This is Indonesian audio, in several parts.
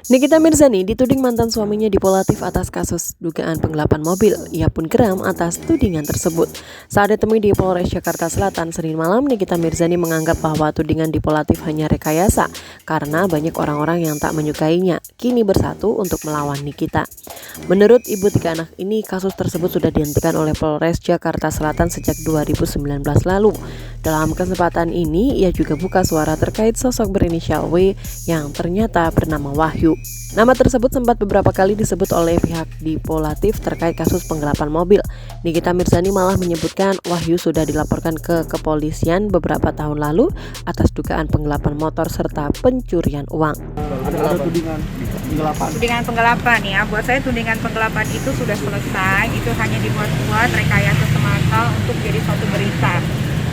Nikita Mirzani dituding mantan suaminya dipolatif atas kasus dugaan penggelapan mobil. Ia pun geram atas tudingan tersebut. Saat ditemui di Polres Jakarta Selatan Senin malam, Nikita Mirzani menganggap bahwa tudingan dipolatif hanya rekayasa karena banyak orang-orang yang tak menyukainya kini bersatu untuk melawan Nikita. Menurut ibu tiga anak ini, kasus tersebut sudah dihentikan oleh Polres Jakarta Selatan sejak 2019 lalu. Dalam kesempatan ini, ia juga buka suara terkait sosok berinisial W yang ternyata bernama Wahyu. Nama tersebut sempat beberapa kali disebut oleh pihak dipolatif terkait kasus penggelapan mobil. Nikita Mirzani malah menyebutkan Wahyu sudah dilaporkan ke kepolisian beberapa tahun lalu atas dugaan penggelapan motor serta pencurian uang. Ada tudingan penggelapan. Tudingan penggelapan ya, buat saya tudingan penggelapan itu sudah selesai. Itu hanya dibuat-buat rekayasa semata untuk jadi suatu berita.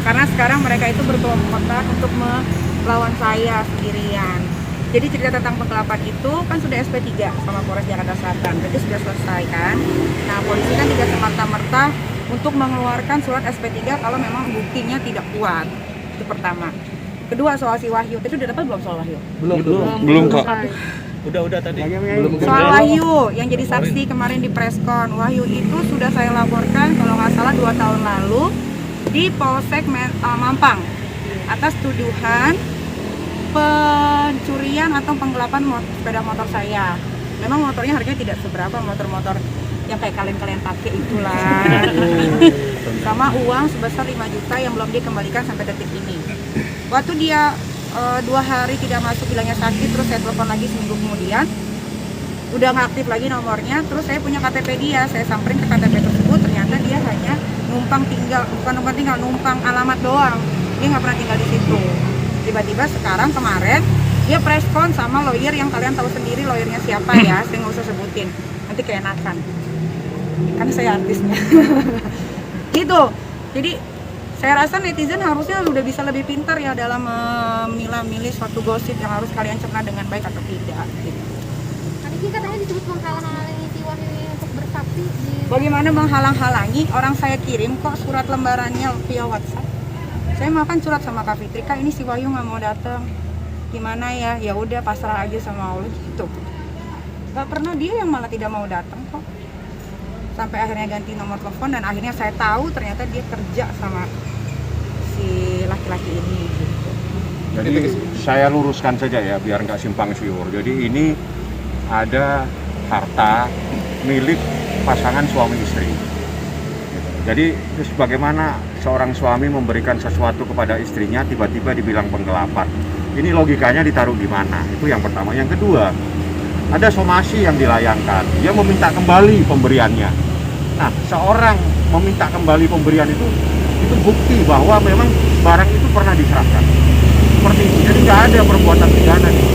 Karena sekarang mereka itu berkelompok untuk melawan saya sendirian. Jadi cerita tentang penggelapan itu kan sudah SP3 sama Polres Jakarta Selatan, berarti sudah selesai kan. Nah, polisi kan tidak semerta-merta untuk mengeluarkan surat SP3 kalau memang buktinya tidak kuat. Itu pertama. Kedua, soal si Wahyu, itu udah dapat belum soal Wahyu? Belum kok. Udah tadi. Soal Wahyu yang jadi saksi kemarin di preskon, Wahyu itu sudah saya laporkan kalau nggak salah 2 tahun lalu di Polsek Mampang atas tuduhan pencurian atau penggelapan sepeda motor saya. Memang motornya harganya tidak seberapa, motor-motor yang kayak kalian pakai itulah. Sama uang sebesar 5 juta yang belum dikembalikan sampai detik ini. Waktu dia 2 hari tidak masuk, bilangnya sakit, terus saya telepon lagi seminggu kemudian. Udah nggak aktif lagi nomornya, terus saya punya KTP dia, saya samperin ke KTP tersebut, ternyata dia hanya numpang alamat doang. Dia nggak pernah tinggal di situ. Tiba-tiba sekarang kemarin dia preskon sama lawyer yang kalian tahu sendiri lawyernya siapa ya, saya nggak usah sebutin, nanti keenakan kan saya artisnya. Gitu. Jadi saya rasa netizen harusnya udah bisa lebih pintar ya dalam memilah-milih suatu gosip yang harus kalian cerna dengan baik atau tidak gitu. Tadi katanya disebut menghalang-halangi si Wahyu untuk bersaksi di... Bagaimana menghalang-halangi? Orang saya kirim kok surat lembarannya via WhatsApp. Saya makan surat sama Kak Fitri, Kak ini si Wahyu nggak mau datang, gimana ya? Ya udah pasrah aja sama Allah gitu. Gak pernah dia yang malah tidak mau datang kok. Sampai akhirnya ganti nomor telepon dan akhirnya saya tahu ternyata dia kerja sama si laki-laki ini. Gitu. Jadi saya luruskan saja ya biar nggak simpang siur. Jadi ini ada harta milik pasangan suami istri. Jadi terus bagaimana seorang suami memberikan sesuatu kepada istrinya tiba-tiba dibilang penggelapan. Ini logikanya ditaruh di mana? Itu yang pertama. Yang kedua, ada somasi yang dilayangkan. Dia meminta kembali pemberiannya. Nah, seorang meminta kembali pemberian itu bukti bahwa memang barang itu pernah diserahkan. Seperti itu. Jadi nggak ada perbuatan pidana nih.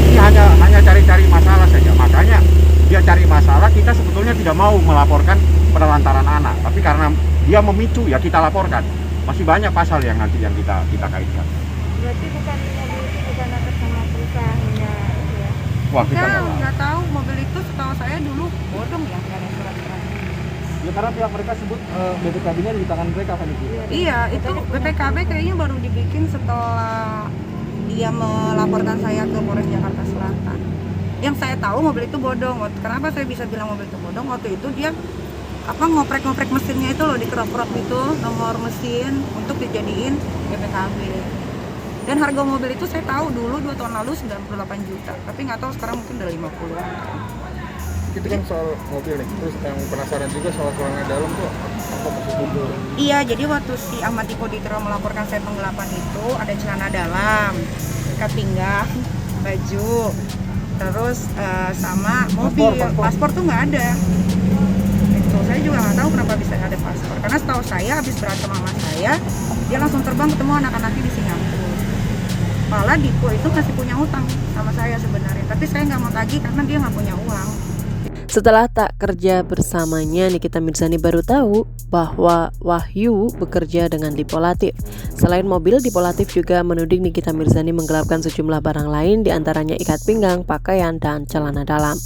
Ini hanya cari-cari masalah saja. Makanya dia cari masalah, kita sebetulnya tidak mau melaporkan penelantaran anak, tapi karena dia memicu ya kita laporkan. Masih banyak pasal yang nanti yang kita kaitkan. Berarti bukan atas nama perusahaannya ya? Wah, kita nggak tahu mobil itu setahu saya dulu bodong ya, nggak ada surat-surat. Ya karena pihak mereka sebut BPKB-nya di tangan mereka kan itu. Iya, itu BPKB kayaknya baru dibikin setelah dia melaporkan saya ke Polres Jakarta Selatan. Yang saya tahu mobil itu bodong. Kenapa saya bisa bilang mobil itu bodong? Waktu itu dia ngoprek mesinnya itu loh, dikerok-kerok itu nomor mesin untuk dijadiin BPKB. Dan harga mobil itu saya tahu dulu 2 tahun lalu 98 juta, tapi nggak tahu sekarang mungkin udah 50-an. Itu kan soal mobil nih. Terus yang penasaran juga soal ruangan dalam tuh apa maksudnya? Iya, jadi waktu si Ahmad Dipoditro melaporkan saya penggelapan itu ada celana dalam, ikat pinggang, baju, terus sama mobil. Paspor tuh nggak ada. Saya juga nggak tahu kenapa bisa ada paspor, karena setahu saya habis berantem sama saya dia langsung terbang ketemu anak-anaknya di Singapura. Malah Dipo itu masih punya utang sama saya sebenarnya, tapi saya nggak mau tagih karena dia nggak punya uang. Setelah tak kerja bersamanya, Nikita Mirzani baru tahu bahwa Wahyu bekerja dengan Dipolatif. Selain mobil, Dipolatif juga menuding Nikita Mirzani menggelapkan sejumlah barang lain, diantaranya ikat pinggang, pakaian, dan celana dalam.